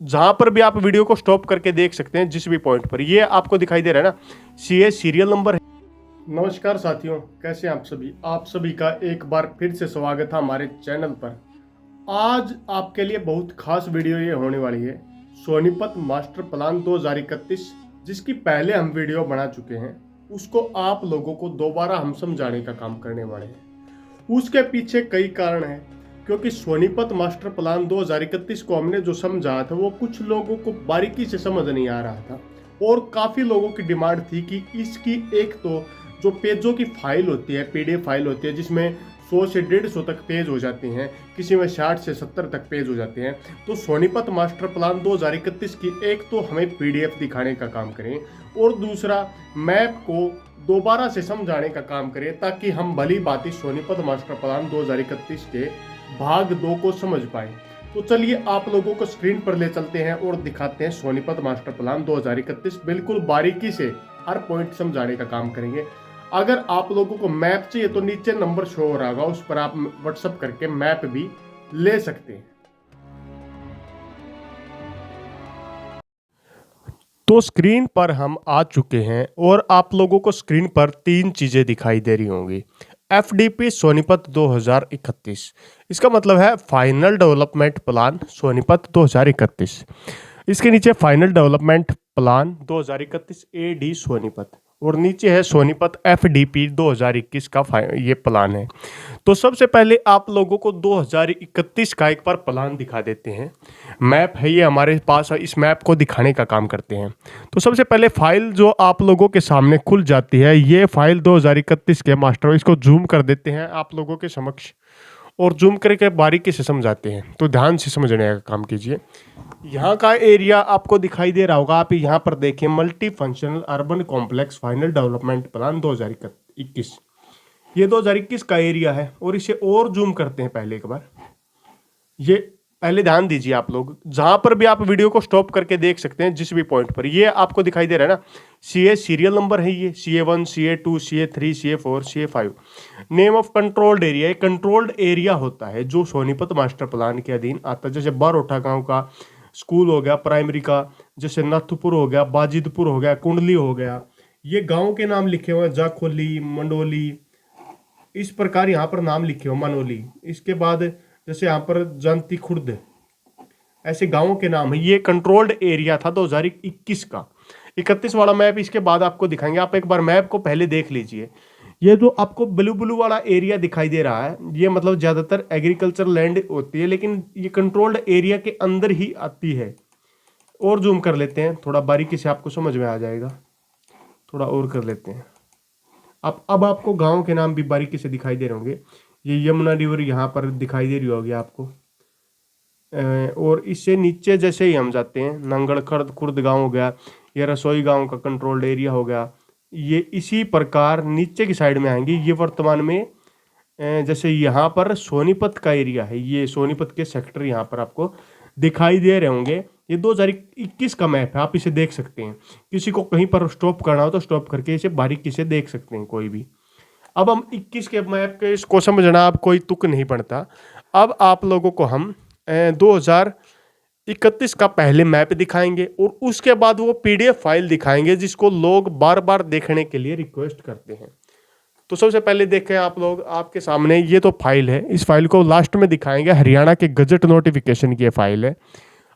जहां पर भी आप वीडियो को स्टॉप करके देख सकते हैं, जिस भी पॉइंट पर ये आपको दिखाई दे रहा है ना, सीए सीरियल नंबर है। नमस्कार साथियों, कैसे हैं आप सभी का एक बार फिर से स्वागत है हमारे चैनल पर। आज आपके लिए बहुत खास वीडियो ये होने वाली है, सोनीपत मास्टर प्लान 2031, जिसकी पहले हम वीडियो बना चुके हैं, उसको आप लोगों को दोबारा हम समझाने का काम करने वाले हैं। उसके पीछे कई कारण हैं, क्योंकि सोनीपत मास्टर प्लान 2031 को हमने जो समझा था वो कुछ लोगों को बारीकी से समझ नहीं आ रहा था, और काफ़ी लोगों की डिमांड थी कि इसकी एक तो जो पेजों की फाइल होती है, पीडीएफ फाइल होती है, जिसमें 100 से 150 तक पेज हो जाते हैं, किसी में 60 से 70 तक पेज हो जाते हैं। तो सोनीपत मास्टर प्लान 2031 की एक तो हमें पीडीएफ दिखाने का काम करें, और दूसरा मैप को दोबारा से समझाने का काम करें, ताकि हम भली भांति सोनीपत मास्टर प्लान 2031 के भाग 2 को समझ पाए। तो चलिए आप लोगों को स्क्रीन पर ले चलते हैं और दिखाते हैं सोनीपत मास्टर प्लान 2031। बिल्कुल बारीकी से हर पॉइंट समझाने का काम करेंगे। अगर आप लोगों को मैप चाहिए तो नीचे नंबर शो हो रहा होगा, उस पर आप व्हाट्सएप करके मैप भी ले सकते हैं। तो स्क्रीन पर हम आ चुके हैं और आप लोगों को स्क्रीन पर 3 चीज़ें दिखाई दे रही होंगी। एफडीपी सोनीपत 2031, इसका मतलब है फाइनल डेवलपमेंट प्लान सोनीपत 2031। इसके नीचे final development plan 2031 AD Sonipat, और नीचे है सोनीपत एफडीपी 2021 का ये प्लान है। तो सबसे पहले आप लोगों को 2031 का एक बार प्लान दिखा देते हैं। मैप है ये हमारे पास, इस मैप को दिखाने का काम करते हैं। तो सबसे पहले फाइल जो आप लोगों के सामने खुल जाती है, ये फाइल 2031 के मास्टर, इसको जूम कर देते हैं आप लोगों के समक्ष, और जूम करके बारीकी से समझाते हैं। तो ध्यान से समझने का काम कीजिए। यहाँ का एरिया आपको दिखाई दे रहा होगा, आप यहाँ पर देखिए, multi functional urban complex final development plan 2021। ये 2021 का एरिया है, और इसे और जूम करते हैं पहले एक बार। ये पहले ध्यान दीजिए आप लोग, जहां पर भी आप वीडियो को स्टॉप करके देख सकते हैं, जिस भी पॉइंट पर ये आपको दिखाई दे रहा है ना, सीए सीरियल नंबर है, ये CA1 CA2 CA3 CA4 CA5। Name of controlled area, एक कंट्रोल्ड एरिया होता है जो सोनीपत मास्टर प्लान के अधीन आता है। जैसे बारोठा गांव का स्कूल हो गया प्राइमरी का, जैसे नाथपुर हो गया, बाजिदपुर हो गया, कुंडली हो गया, ये गाँव के नाम लिखे हुए हैं, जाखोली, मंडोली, इस प्रकार यहाँ पर नाम लिखे हो, मनोली। इसके बाद जैसे यहाँ पर जानती खुर्द, ऐसे गांवों के नाम है। ये कंट्रोल्ड एरिया था 2021 का। 31 वाला मैप इसके बाद आपको दिखाएंगे। आप एक बार मैप को पहले देख लीजिए। ये जो आपको ब्लू ब्लू वाला एरिया दिखाई दे रहा है, ये मतलब ज़्यादातर एग्रीकल्चर लैंड होती है, लेकिन ये कंट्रोल्ड एरिया के अंदर ही आती है। और जूम कर लेते हैं, थोड़ा बारीकी से आपको समझ में आ जाएगा। थोड़ा और कर लेते हैं। अब आपको गांव के नाम भी बारीकी से दिखाई दे रहे होंगे। ये यमुना रिवर यहाँ पर दिखाई दे रही होगी आपको। और इससे नीचे जैसे ही हम जाते हैं, नंगड़ खुर्द गांव हो गया, ये रसोई गांव का कंट्रोल्ड एरिया हो गया। ये इसी प्रकार नीचे की साइड में आएंगे। ये वर्तमान में जैसे यहाँ पर सोनीपत का एरिया है, ये सोनीपत के सेक्टर यहाँ पर आपको दिखाई दे रहे होंगे। ये 2021 का मैप है, आप इसे देख सकते हैं। किसी को कहीं पर स्टॉप करना हो तो स्टॉप करके इसे बारीकी से देख सकते हैं कोई भी। अब हम 21 के मैप के इसको समझना, अब कोई तुक नहीं पड़ता। अब आप लोगों को हम 2031 का पहले मैप दिखाएंगे, और उसके बाद वो पीडीएफ फाइल दिखाएंगे जिसको लोग बार बार देखने के लिए रिक्वेस्ट करते हैं। तो सबसे पहले देखें आप लोग, आपके सामने ये तो फाइल है, इस फाइल को लास्ट में दिखाएंगे। हरियाणा के गजट नोटिफिकेशन की फाइल है।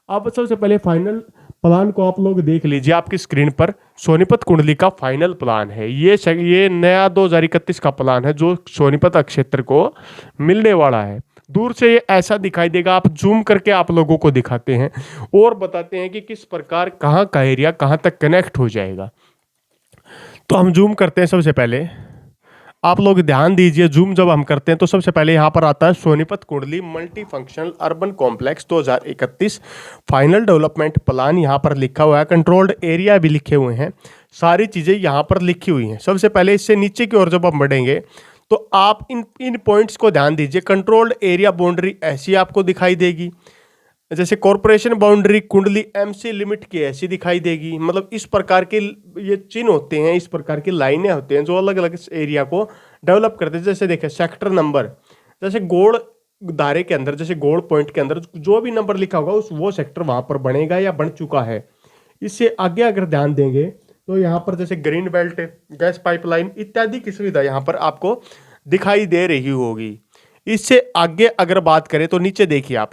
अब सबसे पहले फाइनल प्लान को आप लोग देख लीजिए। आपकी स्क्रीन पर सोनीपत कुंडली का फाइनल प्लान है। ये नया 2031 का प्लान है जो सोनीपत क्षेत्र को मिलने वाला है। दूर से ये ऐसा दिखाई देगा। आप जूम करके आप लोगों को दिखाते हैं और बताते हैं कि किस प्रकार कहाँ का एरिया कहाँ तक कनेक्ट हो जाएगा। तो हम जूम करते हैं। सबसे पहले आप लोग ध्यान दीजिए, जूम जब हम करते हैं तो सबसे पहले यहाँ पर आता है सोनीपत कुंडली multi functional urban complex 2031 final development plan. यहाँ पर लिखा हुआ है, कंट्रोल्ड एरिया भी लिखे हुए हैं, सारी चीज़ें यहाँ पर लिखी हुई हैं। सबसे पहले इससे नीचे की ओर जब हम बढ़ेंगे तो आप इन पॉइंट्स को ध्यान दीजिए। कंट्रोल्ड एरिया बाउंड्री ऐसी आपको दिखाई देगी, जैसे कॉरपोरेशन बाउंड्री कुंडली एमसी लिमिट की ऐसी दिखाई देगी। मतलब इस प्रकार के ये चिन्ह होते हैं, इस प्रकार की लाइनें होते हैं जो अलग अलग एरिया को डेवलप करते हैं। जैसे देखें सेक्टर नंबर, जैसे गोड़ दायरे के अंदर, जैसे गोल पॉइंट के अंदर जो भी नंबर लिखा होगा उस वो सेक्टर वहां पर बनेगा या बन चुका है। इससे आगे अगर ध्यान देंगे तो यहाँ पर जैसे ग्रीन बेल्ट, गैस पाइपलाइन इत्यादि की सुविधा यहाँ पर आपको दिखाई दे रही होगी। इससे आगे अगर बात करें तो नीचे देखिए आप,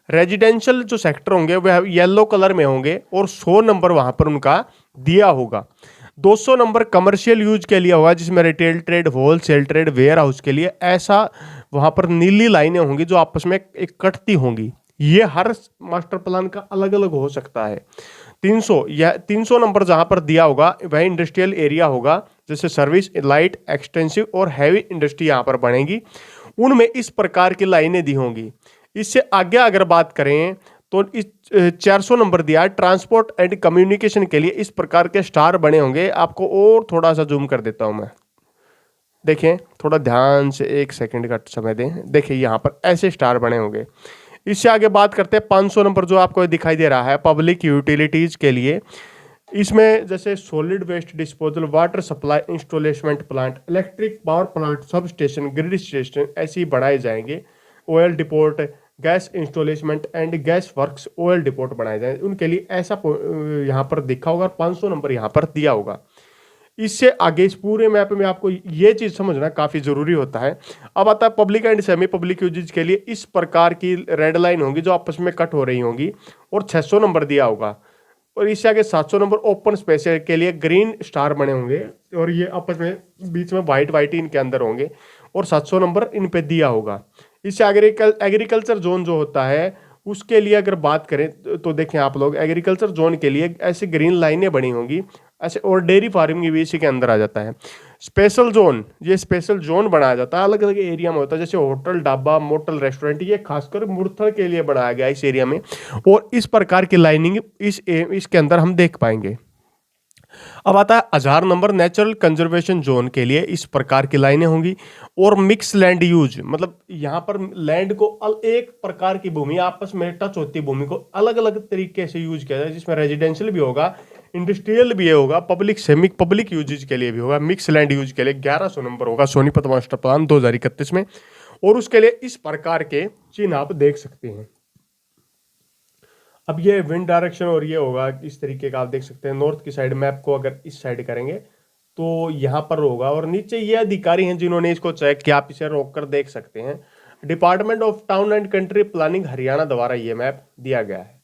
रेजिडेंशियल जो सेक्टर होंगे वह येलो कलर में होंगे और 100 नंबर वहां पर उनका दिया होगा। 200 नंबर कमर्शियल यूज के लिए होगा, जिसमें retail trade, wholesale trade, warehouse के लिए। ऐसा वहां पर नीली लाइनें होंगी जो आपस में एक कटती होंगी। ये हर मास्टर प्लान का अलग अलग हो सकता है। 300 नंबर जहां पर दिया होगा वह इंडस्ट्रियल एरिया होगा, जैसे सर्विस, लाइट, एक्सटेंसिव और हैवी इंडस्ट्री यहां पर बनेगी। उनमें इस प्रकार की लाइनें दी होंगी। इससे आगे अगर बात करें तो इस 400 नंबर दिया है ट्रांसपोर्ट एंड कम्युनिकेशन के लिए। इस प्रकार के स्टार बने होंगे। आपको और थोड़ा सा जूम कर देता हूं मैं, देखें थोड़ा ध्यान से, 1 सेकंड का समय दें। देखिए यहां पर ऐसे स्टार बने होंगे। इससे आगे बात करते हैं 500 नंबर जो आपको दिखाई दे रहा है पब्लिक यूटिलिटीज के लिए। इसमें जैसे solid waste disposal, water supply installation plant, electric power plant, sub station, grid station ऐसे ही बढ़ाए जाएंगे। Oil depot, gas installation and gas works, oil depot बनाए जाएंगे उनके लिए। ऐसा यहाँ पर दिखा होगा, 500 नंबर यहाँ पर दिया होगा। इससे आगे इस पूरे मैप में आपको ये चीज समझना काफी जरूरी होता है। अब आता है public and semi public uses के लिए। इस प्रकार की रेड लाइन होंगी जो आपस में कट हो रही होंगी और 600 नंबर दिया होगा। और इससे आगे 700 नंबर ओपन स्पेस के लिए ग्रीन स्टार बने होंगे और ये आपस में बीच में वाइट वाइट इनके अंदर होंगे और 700 नंबर इन पे दिया होगा। इससे एग्रीकल्चर जोन जो होता है उसके लिए अगर बात करें तो देखें आप लोग, एग्रीकल्चर जोन के लिए ऐसे ग्रीन लाइनें बनी होंगी ऐसे। और डेयरी फार्मिंग भी इसी के अंदर आ जाता है। स्पेशल जोन, ये स्पेशल जोन बनाया जाता है, अलग अलग एरिया में होता है, जैसे होटल, ढाबा, मोटल, रेस्टोरेंट। ये खासकर मुर्थल के लिए बनाया गया इस एरिया में। और इस प्रकार की लाइनिंग इसके अंदर हम देख पाएंगे। अब आता है 1000 नंबर नेचुरल कंजर्वेशन जोन के लिए। इस प्रकार की लाइनें होंगी। और मिक्स लैंड यूज, मतलब यहाँ पर लैंड को एक प्रकार की भूमि आपस में टच होती है, भूमि को अलग अलग तरीके से यूज किया जाए, जिसमें रेजिडेंशियल भी होगा, इंडस्ट्रियल भी होगा, पब्लिक सेमी पब्लिक यूजेज के लिए भी होगा। मिक्स लैंड यूज के लिए 1100 नंबर होगा सोनीपत मास्टर प्लान 2031 में। और उसके लिए इस प्रकार के चिन्ह आप देख सकते हैं। अब ये विंड डायरेक्शन और ये होगा इस तरीके का, आप देख सकते हैं। नॉर्थ की साइड मैप को अगर इस साइड करेंगे तो यहाँ पर होगा। और नीचे ये अधिकारी हैं जिन्होंने इसको चेक किया, आप इसे रोक कर देख सकते हैं। Department of town and country planning Haryana द्वारा ये मैप दिया गया है।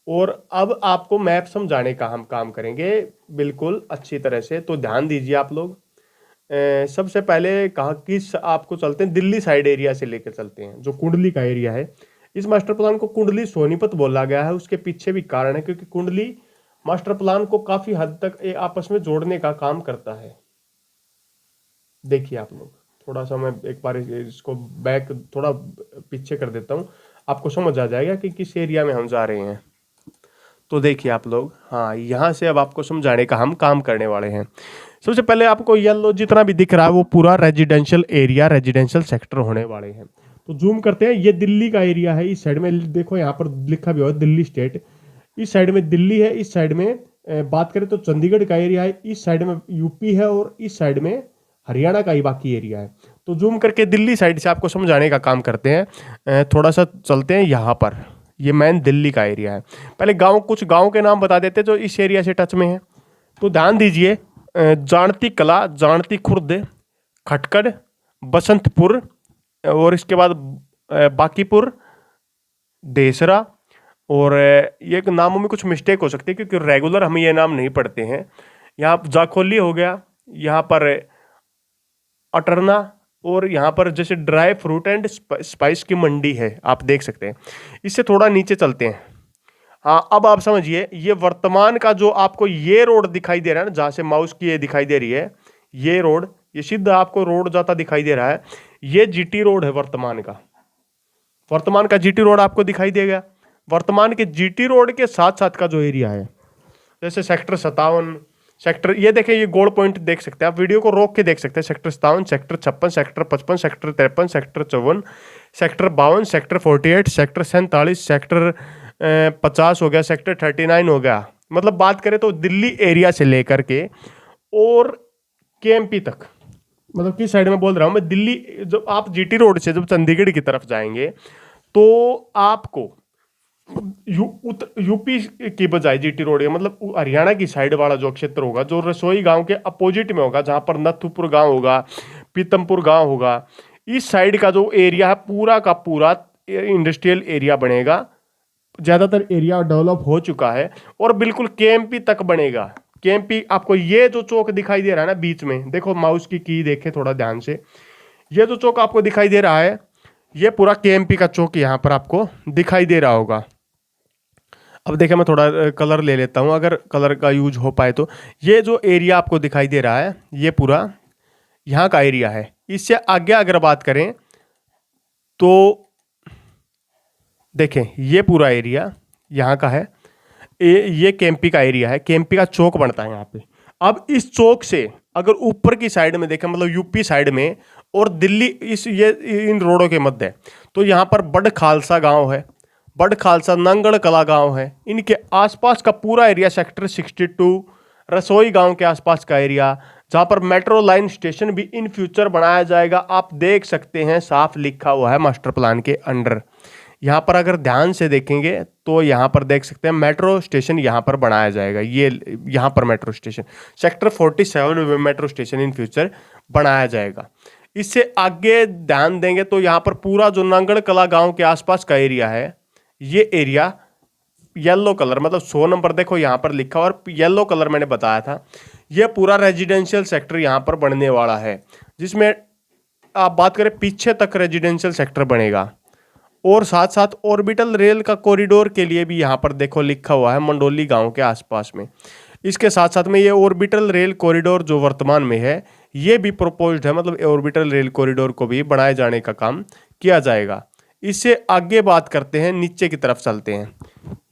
और अब आपको मैप समझाने का हम काम करेंगे बिल्कुल अच्छी तरह से, तो ध्यान दीजिए आप लोग। सबसे पहले कहा किस आपको चलते हैं, दिल्ली साइड एरिया से लेकर चलते हैं, जो कुंडली का एरिया है। इस मास्टर प्लान को कुंडली सोनीपत बोला गया है। उसके पीछे भी कारण है, क्योंकि कुंडली मास्टर प्लान को काफी हद तक आपस में जोड़ने का काम करता है। देखिए आप लोग, थोड़ा सा मैं एक बार इसको बैक थोड़ा पीछे कर देता हूँ, आपको समझ आ जाएगा कि किस एरिया में हम जा रहे हैं। तो देखिए आप लोग, हाँ यहाँ से अब आपको समझाने का हम काम करने वाले हैं। सबसे पहले आपको येलो जितना भी दिख रहा है वो पूरा रेजिडेंशियल एरिया, रेजिडेंशियल सेक्टर होने वाले हैं। तो जूम करते हैं, ये दिल्ली का एरिया है। इस साइड में देखो, यहाँ पर लिखा भी हुआ है दिल्ली स्टेट। इस साइड में दिल्ली है, इस साइड में बात करें तो चंडीगढ़ का एरिया है, इस साइड में यूपी है और इस साइड में हरियाणा का ही बाकी एरिया है। तो जूम करके दिल्ली साइड से आपको समझाने का काम करते हैं। थोड़ा सा चलते हैं यहाँ पर, ये मेन दिल्ली का एरिया है। पहले कुछ गाँव के नाम बता देते जो इस एरिया से टच में है। तो ध्यान दीजिए, जानती कला, जानती खुर्द, खटकड़, बसंतपुर, और इसके बाद बाकीपुर, देसरा। और ये नामों में कुछ मिस्टेक हो सकती है क्योंकि रेगुलर हम ये नाम नहीं पढ़ते हैं। यहाँ जाखोली हो गया, यहाँ पर अटरना, और यहाँ पर जैसे ड्राई फ्रूट एंड स्पाइस की मंडी है, आप देख सकते हैं। इससे थोड़ा नीचे चलते हैं। हाँ, अब आप समझिए, ये वर्तमान का जो आपको ये रोड दिखाई दे रहा है ना, जहाँ से माउस की ये दिखाई दे रही है, ये रोड, ये सीधा आपको रोड जाता दिखाई दे रहा है, ये जीटी रोड है वर्तमान का। वर्तमान का जीटी रोड आपको दिखाई देगा। वर्तमान के जीटी रोड के साथ साथ का जो एरिया है, जैसे सेक्टर 57, सेक्टर, ये देखें, ये गोल पॉइंट देख सकते हैं आप, वीडियो को रोक के देख सकते हैं। Sector 57, sector 56, sector 55, sector 53, sector 54, sector 52, sector 48, sector 47, sector 50 हो गया, सेक्टर 39 हो गया। मतलब बात करें तो दिल्ली एरिया से लेकर के और केएमपी तक, मतलब किस साइड में बोल रहा हूँ मैं, दिल्ली, जब आप जीटी रोड से जब चंडीगढ़ की तरफ जाएंगे तो आपको यूपी की बजाय जीटी रोड या मतलब हरियाणा की साइड वाला जो क्षेत्र होगा, जो रसोई गांव के अपोजिट में होगा, जहां पर नथुपुर गांव होगा, पीतमपुर गांव होगा, इस साइड का जो एरिया है पूरा का पूरा इंडस्ट्रियल एरिया बनेगा। ज्यादातर एरिया डेवलप हो चुका है और बिल्कुल केएमपी तक बनेगा। केएमपी आपको ये जो चौक दिखाई दे रहा है ना बीच में, देखो माउस की देखे थोड़ा ध्यान से, ये जो चौक आपको दिखाई दे रहा है ये पूरा केएमपी का चौक यहां पर आपको दिखाई दे रहा होगा। अब देखिए मैं थोड़ा कलर ले लेता हूँ, अगर कलर का यूज हो पाए तो। ये जो एरिया आपको दिखाई दे रहा है ये पूरा यहाँ का एरिया है। इससे आगे अगर बात करें तो देखें ये पूरा एरिया यहाँ का है, ये केएमपी का एरिया है, केएमपी का चौक बनता है यहाँ पे। अब इस चौक से अगर ऊपर की साइड में देखें, मतलब यूपी साइड में और दिल्ली, इस ये इन रोडों के मध्य, तो यहाँ पर बड़ खालसा गांव है, बड़ खालसा नंगड़ कला गांव है, इनके आसपास का पूरा एरिया सेक्टर 62 रसोई गांव के आसपास का एरिया, जहां पर मेट्रो लाइन स्टेशन भी इन फ्यूचर बनाया जाएगा। आप देख सकते हैं साफ लिखा हुआ है मास्टर प्लान के अंडर। यहाँ पर अगर ध्यान से देखेंगे तो यहाँ पर देख सकते हैं मेट्रो स्टेशन यहाँ पर बनाया जाएगा। ये यहाँ पर मेट्रो स्टेशन सेक्टर 47 में मेट्रो स्टेशन इन फ्यूचर बनाया जाएगा। इससे आगे ध्यान देंगे तो यहाँ पर पूरा जो नंगड़ कला गांव के आसपास का एरिया है, ये एरिया येलो कलर, मतलब 100 नंबर देखो यहाँ पर लिखा और येलो कलर मैंने बताया था, ये पूरा रेजिडेंशियल सेक्टर यहाँ पर बनने वाला है, जिसमें आप बात करें पीछे तक रेजिडेंशियल सेक्टर बनेगा। और साथ साथ ऑर्बिटल रेल का कॉरिडोर के लिए भी यहाँ पर देखो लिखा हुआ है मंडोली गांव के आसपास में। इसके साथ साथ में ये ऑर्बिटल रेल कॉरिडोर जो वर्तमान में है ये भी प्रपोज्ड है, मतलब ऑर्बिटल रेल कॉरिडोर को भी बनाए जाने का काम किया जाएगा। इससे आगे बात करते हैं, नीचे की तरफ चलते हैं।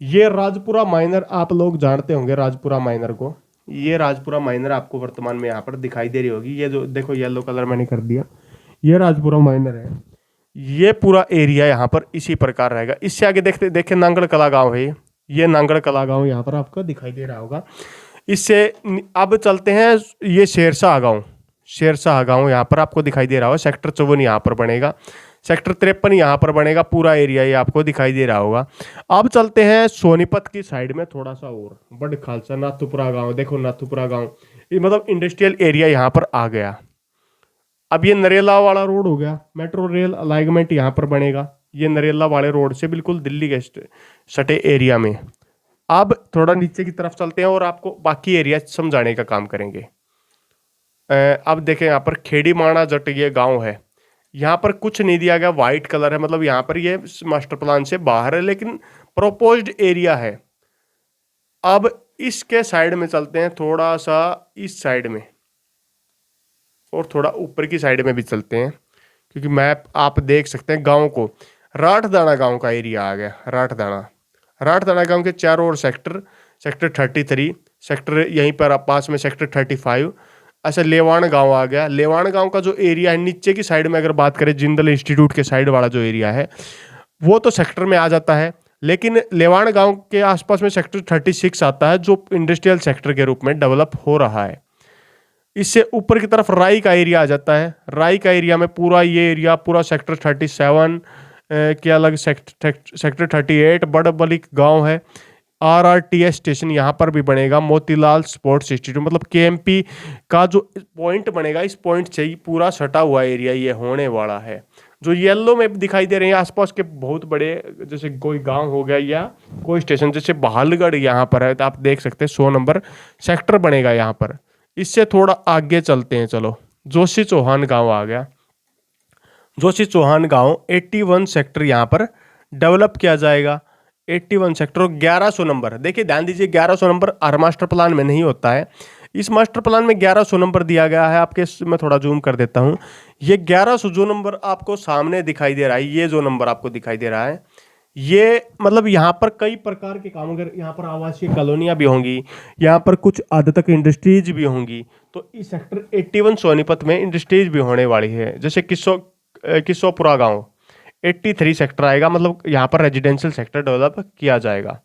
ये राजपुरा माइनर आप लोग जानते होंगे, राजपुरा माइनर को, ये राजपुरा माइनर आपको वर्तमान में यहाँ पर दिखाई दे रही होगी। ये जो देखो येलो कलर मैंने कर दिया, ये राजपुरा माइनर है। ये पूरा एरिया यहाँ पर इसी प्रकार रहेगा। इससे आगे देखते देखें नांगड़ कला गांव है, ये नांगड़ कला गांव यहाँ पर आपको दिखाई दे रहा होगा। इससे अब चलते हैं, ये शेरशाह गांव, शेरशाह गांव यहाँ पर आपको दिखाई दे रहा होगा। सेक्टर 54 यहाँ पर बनेगा, सेक्टर 53 यहाँ पर बनेगा, पूरा एरिया ये आपको दिखाई दे रहा होगा। अब चलते हैं सोनीपत की साइड में थोड़ा सा और, बड़ खालसा नाथुपुरा गांव, देखो नाथुपुरा गांव, ये मतलब इंडस्ट्रियल एरिया यहाँ पर आ गया। अब ये नरेला वाला रोड हो गया, मेट्रो रेल अलाइनमेंट यहाँ पर बनेगा, ये नरेला वाले रोड से बिल्कुल दिल्ली के सटे एरिया में। अब थोड़ा नीचे की तरफ चलते हैं और आपको बाकी एरिया समझाने का काम करेंगे। अब देखें यहाँ पर खेड़ी माणा जट ये गांव है, यहाँ पर कुछ नहीं दिया गया, वाइट कलर है, मतलब यहाँ पर ये मास्टर प्लान से बाहर है लेकिन प्रोपोज्ड एरिया है। अब इसके साइड में चलते हैं, थोड़ा सा इस साइड में और थोड़ा ऊपर की साइड में भी चलते हैं, क्योंकि मैप आप देख सकते हैं गांव को। राठदाना गांव का एरिया आ गया, राठदाना, राठदाना गांव के चारों ओर सेक्टर, सेक्टर 33 सेक्टर, यहीं पर पास में सेक्टर 35। अच्छा लेवान गांव आ गया, लेवान गांव का जो एरिया है नीचे की साइड में अगर बात करें जिंदल इंस्टीट्यूट के साइड वाला जो एरिया है वो तो सेक्टर में आ जाता है, लेकिन लेवान गांव के आसपास में सेक्टर 36 आता है जो इंडस्ट्रियल सेक्टर के रूप में डेवलप हो रहा है। इससे ऊपर की तरफ राई का एरिया आ जाता है, राई का एरिया में पूरा ये एरिया पूरा सेक्टर 37 के अलग सेक्टर 38 बड़बली गांव है। RRTS स्टेशन यहाँ पर भी बनेगा, मोतीलाल स्पोर्ट्स इंस्टीट्यूट, मतलब केएमपी का जो पॉइंट बनेगा इस पॉइंट से ही पूरा सटा हुआ एरिया ये होने वाला है। जो येलो में दिखाई दे रहे हैं आसपास के बहुत बड़े, जैसे कोई गांव हो गया या कोई स्टेशन, जैसे बहालगढ़ यहाँ पर है, तो आप देख सकते हैं 100 नंबर सेक्टर बनेगा यहाँ पर। इससे थोड़ा आगे चलते हैं, चलो जोशी चौहान गांव आ गया, जोशी चौहान गांव 81 सेक्टर यहाँ पर डेवलप किया जाएगा। 81 सेक्टर और 1100 नंबर, देखिए ध्यान दीजिए 1100 नंबर हर मास्टर प्लान में नहीं होता है, इस मास्टर प्लान में 1100 नंबर दिया गया है। आपके मैं थोड़ा जूम कर देता हूँ, ये 1100 जो नंबर आपको सामने दिखाई दे रहा है, ये जो नंबर आपको दिखाई दे रहा है, ये मतलब यहाँ पर कई प्रकार के काम, अगर यहाँ पर आवासीय कॉलोनियाँ भी होंगी, यहाँ पर कुछ हद तक इंडस्ट्रीज भी होंगी, तो इस सेक्टर 81 सोनीपत में इंडस्ट्रीज भी होने वाली है। जैसे किस्सोपुरा गांव 83 सेक्टर आएगा, मतलब यहाँ पर रेजिडेंशियल सेक्टर डेवलप किया जाएगा।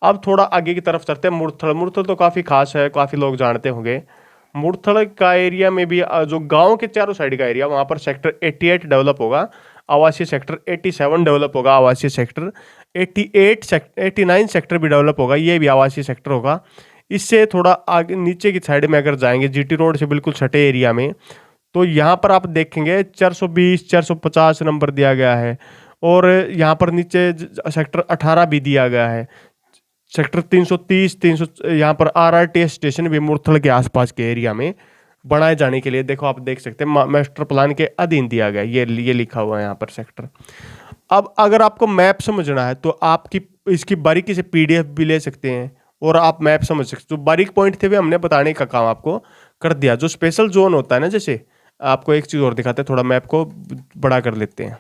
अब थोड़ा आगे की तरफ चलते हैं, मुरथल, मुरथल तो काफ़ी खास है, काफ़ी लोग जानते होंगे। मुरथल का एरिया में भी जो गांव के चारों साइड का एरिया, वहां पर सेक्टर 88 डेवलप होगा, आवासीय सेक्टर 87 डेवलप होगा, आवासीय सेक्टर 89 सेक्टर भी डेवलप होगा, ये भी आवासीय सेक्टर होगा। इससे थोड़ा आगे नीचे की साइड में अगर जाएंगे जीटी रोड से बिल्कुल सटे एरिया में, तो यहाँ पर आप देखेंगे 420 450 नंबर दिया गया है, और यहाँ पर नीचे सेक्टर 18 भी दिया गया है। सेक्टर 330 300 यहाँ पर आरआरटीएस स्टेशन भी मुरथल के आसपास के एरिया में बनाए जाने के लिए, देखो आप देख सकते हैं मास्टर प्लान के अधीन दिया गया, ये लिखा हुआ है यहाँ पर सेक्टर। अब अगर आपको मैप समझना है तो आपकी इसकी बारीकी से पीडीएफ भी ले सकते हैं और आप मैप समझ सकते हो। जो बारीक पॉइंट थे वे हमने बताने का काम आपको कर दिया। जो स्पेशल जोन होता है ना, जैसे आपको एक चीज और दिखाते हैं, थोड़ा मैप को बड़ा कर लेते हैं।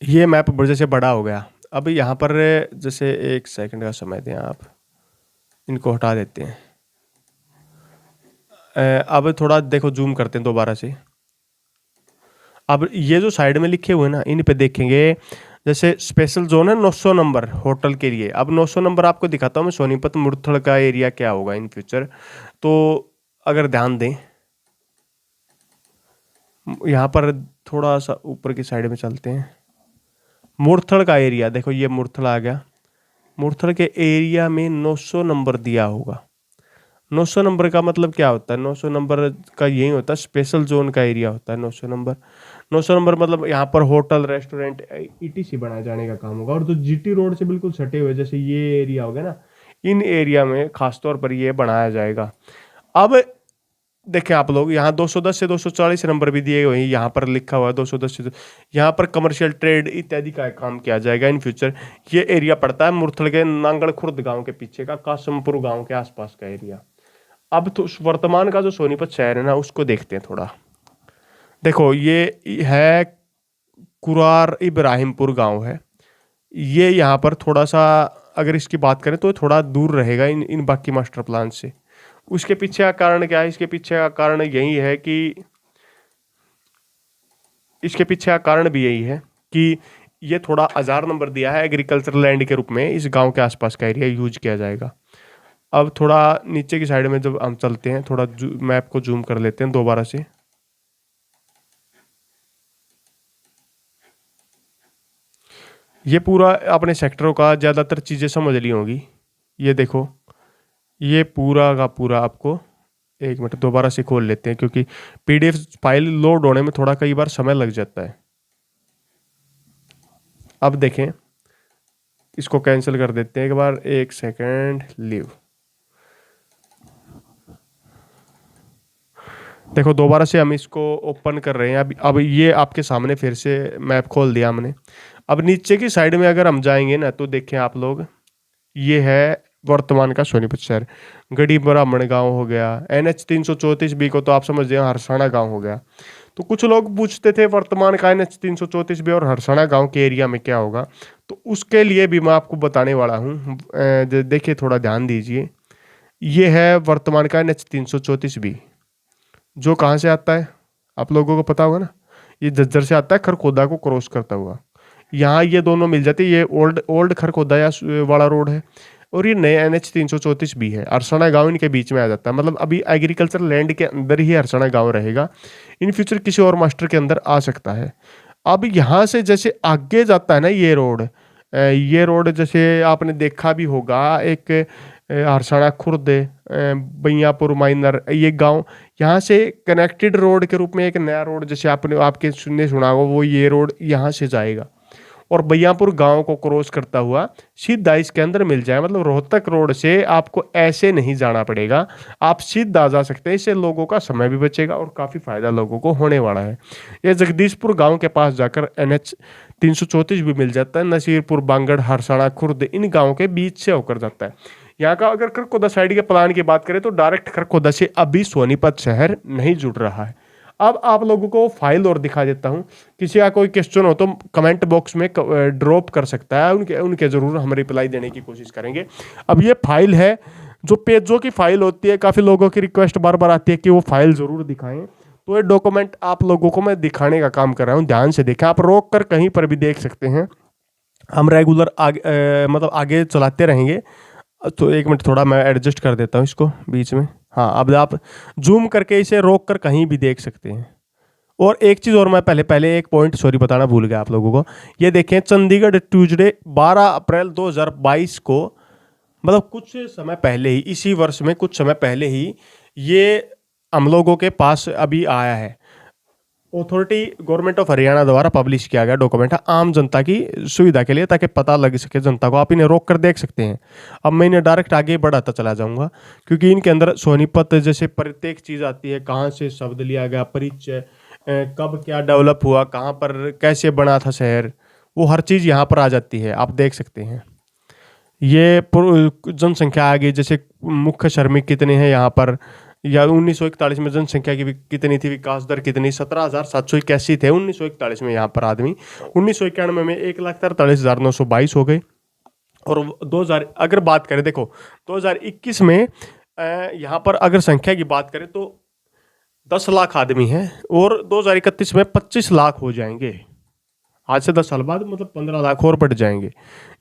ये मैप जैसे बड़ा हो गया। अब यहाँ पर जैसे एक सेकंड का समय दें, आप इनको हटा देते हैं। अब थोड़ा देखो जूम करते हैं दोबारा से। अब ये जो साइड में लिखे हुए ना, इन पे देखेंगे जैसे स्पेशल जोन है 900 नंबर होटल के लिए। अब 900 नंबर आपको दिखाता हूँ मैं, सोनीपत मुरथल का एरिया क्या होगा इन फ्यूचर। तो अगर ध्यान दें, यहाँ पर थोड़ा सा ऊपर की साइड में चलते हैं। मुरथल का एरिया देखो, ये मुरथल आ गया। मुरथल के एरिया में 900 नंबर दिया होगा। 900 नंबर का मतलब क्या होता है? 900 नंबर का यही होता है, स्पेशल जोन का एरिया होता है 900 नंबर। 900 नंबर मतलब यहाँ पर होटल रेस्टोरेंट ईटीसी बनाए जाने का काम होगा। और जो जीटी रोड से बिल्कुल सटे हुए जैसे ये एरिया हो गया ना, इन एरिया में खासतौर पर ये बनाया जाएगा। अब देखें आप लोग, यहाँ 210 से 240 नंबर भी दिए हुए हैं, यहाँ पर लिखा हुआ है 210 से यहाँ पर कमर्शियल ट्रेड इत्यादि का काम किया जाएगा इन फ्यूचर। ये एरिया पड़ता है मुरथल के नांगड़ खुर्द गांव के पीछे का, कासमपुर गांव के आसपास का एरिया। अब तो वर्तमान का जो सोनीपत शहर है ना, उसको देखते हैं थोड़ा। देखो ये है कुरार इब्राहिमपुर गांव है। ये यहाँ पर थोड़ा सा अगर इसकी बात करें तो थोड़ा दूर रहेगा इन इन बाकी मास्टर प्लान से। उसके पीछे का कारण क्या है? इसके पीछे का कारण यही है कि इसके पीछे का कारण भी यही है कि ये थोड़ा 1000 नंबर दिया है एग्रीकल्चर लैंड के रूप में, इस गांव के आसपास का एरिया यूज किया जाएगा। अब थोड़ा नीचे की साइड में जब हम चलते हैं, थोड़ा मैप को जूम कर लेते हैं दोबारा से। ये पूरा अपने सेक्टरों का ज़्यादातर चीज़ें समझ ली होंगी। ये देखो, ये पूरा का पूरा आपको, एक मिनट दोबारा से खोल लेते हैं क्योंकि पीडीएफ फाइल लोड होने में थोड़ा कई बार समय लग जाता है। अब देखें, इसको कैंसिल कर देते हैं एक बार, एक सेकंड लीव। देखो दोबारा से हम इसको ओपन कर रहे हैं। अब ये आपके सामने फिर से मैप खोल दिया हमने। अब नीचे की साइड में अगर हम जाएंगे ना, तो देखें आप लोग, ये है वर्तमान का सोनीपत शहर। गढ़ी ब्राह्मण गांव हो गया, NH 334B को तो आप समझ रहे हो हरसाणा गांव हो गया। तो कुछ लोग पूछते थे वर्तमान का NH 334B और हरसाणा गांव के एरिया में क्या होगा, तो उसके लिए भी मैं आपको बताने वाला हूँ। देखिए थोड़ा ध्यान दीजिए, ये है वर्तमान का NH 334B, जो कहाँ से आता है आप लोगों को पता होगा ना, ये झज्जर से आता है खरखोदा को क्रॉस करता हुआ। यहाँ ये दोनों मिल जाते हैं, ये ओल्ड ओल्ड खरखोदा या वाला रोड है, और ये नए NH 334B है। हरसाणा गांव इनके बीच में आ जाता है, मतलब अभी एग्रीकल्चर लैंड के अंदर ही हरसाणा गांव रहेगा। इन फ्यूचर किसी और मास्टर के अंदर आ सकता है। अब यहाँ से जैसे आगे जाता है ना ये रोड जैसे आपने देखा भी होगा, एक हरसाणा खुर्द, बैयापुर माइनर, ये गांव, यहाँ से कनेक्टेड रोड के रूप में एक नया रोड जैसे आपने आपके सुनने सुना होगा, वो ये रोड यहाँ से जाएगा और बैयापुर गांव को क्रॉस करता हुआ सीधा इसके अंदर मिल जाए। मतलब रोहतक रोड से आपको ऐसे नहीं जाना पड़ेगा, आप सीधा जा सकते हैं। इससे लोगों का समय भी बचेगा और काफ़ी फायदा लोगों को होने वाला है। ये जगदीशपुर गांव के पास जाकर NH 334 भी मिल जाता है। नसीरपुर, बांगड़, हरसाणा, खुर्द इन गाँव के बीच से होकर जाता है। यहाँ का अगर खरखोदा साइड के प्लान की बात करें तो डायरेक्ट खरखोदा से अभी सोनीपत शहर नहीं जुड़ रहा है। अब आप लोगों को फाइल और दिखा देता हूँ। किसी का कोई क्वेश्चन हो तो कमेंट बॉक्स में ड्रॉप कर सकता है, उनके ज़रूर हम रिप्लाई देने की कोशिश करेंगे। अब ये फाइल है, जो पेजों की फाइल होती है, काफ़ी लोगों की रिक्वेस्ट बार बार आती है कि वो फाइल ज़रूर दिखाएं, तो ये डॉक्यूमेंट आप लोगों को मैं दिखाने का काम कर रहा हूँ। ध्यान से देखें, आप रोक कर कहीं पर भी देख सकते हैं। हम रेगुलर आगे मतलब आगे चलाते रहेंगे। तो एक मिनट, थोड़ा मैं एडजस्ट कर देता हूँ इसको बीच में। हाँ, अब आप जूम करके इसे रोक कर कहीं भी देख सकते हैं। और एक चीज़ और, मैं पहले पहले एक पॉइंट सॉरी बताना भूल गया आप लोगों को। ये देखें, चंडीगढ़ ट्यूसडे 12 अप्रैल 2022 को, मतलब कुछ समय पहले ही, इसी वर्ष में कुछ समय पहले ही ये हम लोगों के पास अभी आया है। अथॉरिटी गवर्नमेंट ऑफ हरियाणा द्वारा पब्लिश किया गया डॉक्यूमेंट है, आम जनता की सुविधा के लिए, ताकि पता लग सके जनता को। आप इन्हें रोक कर देख सकते हैं। अब मैं इन्हें डायरेक्ट आगे बढ़ाता चला जाऊंगा, क्योंकि इनके अंदर सोनीपत जैसे प्रत्येक चीज़ आती है, कहाँ से शब्द लिया गया, परिचय, कब क्या डेवलप हुआ, कहाँ पर कैसे बना था शहर, वो हर चीज़ यहाँ पर आ जाती है, आप देख सकते हैं। ये जनसंख्या आ गई, जैसे मुख्य श्रमिक कितने हैं यहाँ पर, या 1941 में जनसंख्या की कितनी थी, विकास दर कितनी, 17,781 थे 1941 में यहाँ पर आदमी। 1991 में 1,43,922 हो गए। और 2000 अगर बात करें, देखो 2021 में यहाँ पर अगर संख्या की बात करें तो 10 लाख आदमी हैं, और 2031 में 25 लाख हो जाएंगे। आज से 10 साल बाद मतलब 15 लाख और बढ़ जाएंगे।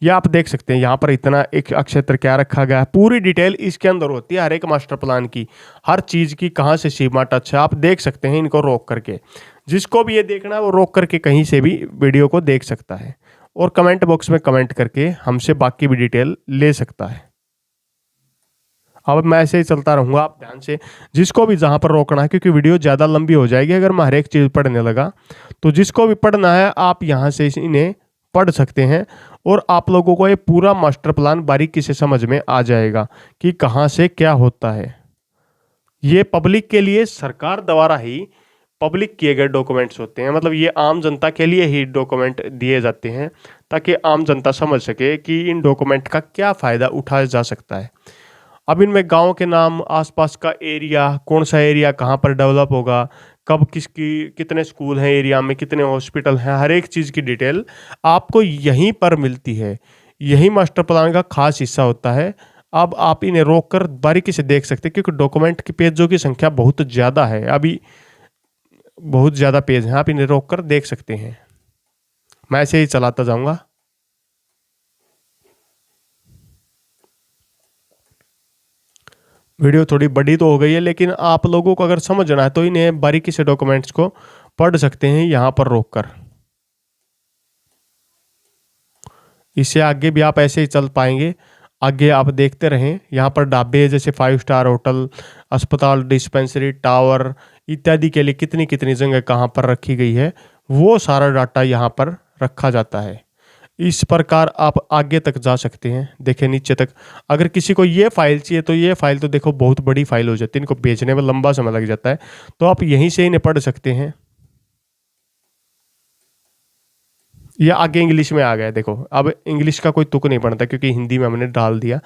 ये आप देख सकते हैं यहाँ पर इतना एक अक्षेत्र क्या रखा गया है, पूरी डिटेल इसके अंदर होती है हर एक मास्टर प्लान की, हर चीज़ की, कहाँ से सीमा टच है, आप देख सकते हैं इनको रोक करके। जिसको भी ये देखना है वो रोक करके कहीं से भी वीडियो को देख सकता है, और कमेंट बॉक्स में कमेंट करके हमसे बाकी भी डिटेल ले सकता है। अब मैं ऐसे ही चलता रहूँगा, आप ध्यान से, जिसको भी जहाँ पर रोकना है, क्योंकि वीडियो ज़्यादा लंबी हो जाएगी अगर मैं हर एक चीज़ पढ़ने लगा। तो जिसको भी पढ़ना है आप यहाँ से इन्हें पढ़ सकते हैं, और आप लोगों को ये पूरा मास्टर प्लान बारीकी से समझ में आ जाएगा कि कहाँ से क्या होता है। ये पब्लिक के लिए सरकार द्वारा ही पब्लिक किए गए डॉक्यूमेंट्स होते हैं, मतलब ये आम जनता के लिए ही डॉक्यूमेंट दिए जाते हैं, ताकि आम जनता समझ सके कि इन डॉक्यूमेंट का क्या फ़ायदा उठाया जा सकता है। अब इनमें गांव के नाम, आसपास का एरिया, कौन सा एरिया कहाँ पर डेवलप होगा, कब किसकी कितने स्कूल हैं एरिया में, कितने हॉस्पिटल हैं, हर एक चीज़ की डिटेल आपको यहीं पर मिलती है। यही मास्टर प्लान का खास हिस्सा होता है। अब आप इन्हें रोक कर बारीकी से देख सकते हैं, क्योंकि डॉक्यूमेंट के पेजों की संख्या बहुत ज़्यादा है, अभी बहुत ज़्यादा पेज हैं, आप इन्हें रोक कर देख सकते हैं। मैं ऐसे ही चलाता जाऊँगा। वीडियो थोड़ी बड़ी तो हो गई है, लेकिन आप लोगों को अगर समझना है तो इन्हें बारीकी से डॉक्यूमेंट्स को पढ़ सकते हैं यहाँ पर रोककर। इससे आगे भी आप ऐसे ही चल पाएंगे। आगे आप देखते रहें, यहाँ पर ढाबे जैसे 5 स्टार होटल, अस्पताल, डिस्पेंसरी, टावर इत्यादि के लिए कितनी कितनी जगह कहाँ पर रखी गई है, वो सारा डाटा यहाँ पर रखा जाता है। इस प्रकार आप आगे तक जा सकते हैं, देखिए नीचे तक। अगर किसी को ये फाइल चाहिए तो ये फाइल तो देखो बहुत बड़ी फाइल हो जाती है, इनको भेजने में लंबा समय लग जाता है, तो आप यहीं से इन्हें पढ़ सकते हैं। ये आगे इंग्लिश में आ गया, देखो अब इंग्लिश का कोई तुक नहीं बनता, क्योंकि हिंदी में हमने डाल दिया।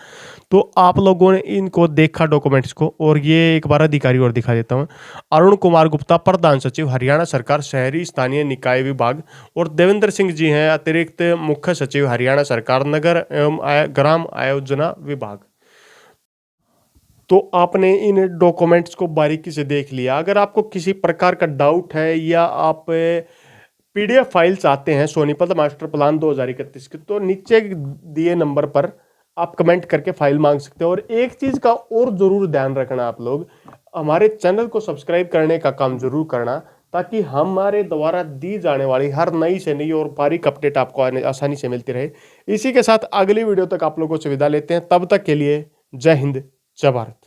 तो आप लोगों ने इनको देखा डॉक्यूमेंट्स को, और ये एक बार अधिकारी और दिखा देता हूँ। अरुण कुमार गुप्ता, प्रधान सचिव, हरियाणा सरकार, शहरी स्थानीय निकाय विभाग, और देवेंद्र सिंह जी हैं अतिरिक्त मुख्य सचिव, हरियाणा सरकार, नगर एवं ग्राम आयोजना विभाग। तो आपने इन डॉक्यूमेंट्स को बारीकी से देख लिया। अगर आपको किसी प्रकार का डाउट है, या आप पीडीएफ फाइल चाहते हैं सोनीपत मास्टर प्लान 2031 की, तो नीचे दिए नंबर पर आप कमेंट करके फाइल मांग सकते हैं। और एक चीज़ का और ज़रूर ध्यान रखना, आप लोग हमारे चैनल को सब्सक्राइब करने का काम जरूर करना, ताकि हमारे द्वारा दी जाने वाली हर नई से नई और बारीक अपडेट आपको आसानी से मिलती रहे। इसी के साथ अगली वीडियो तक आप लोगों से विदा लेते हैं। तब तक के लिए जय हिंद, जय भारत।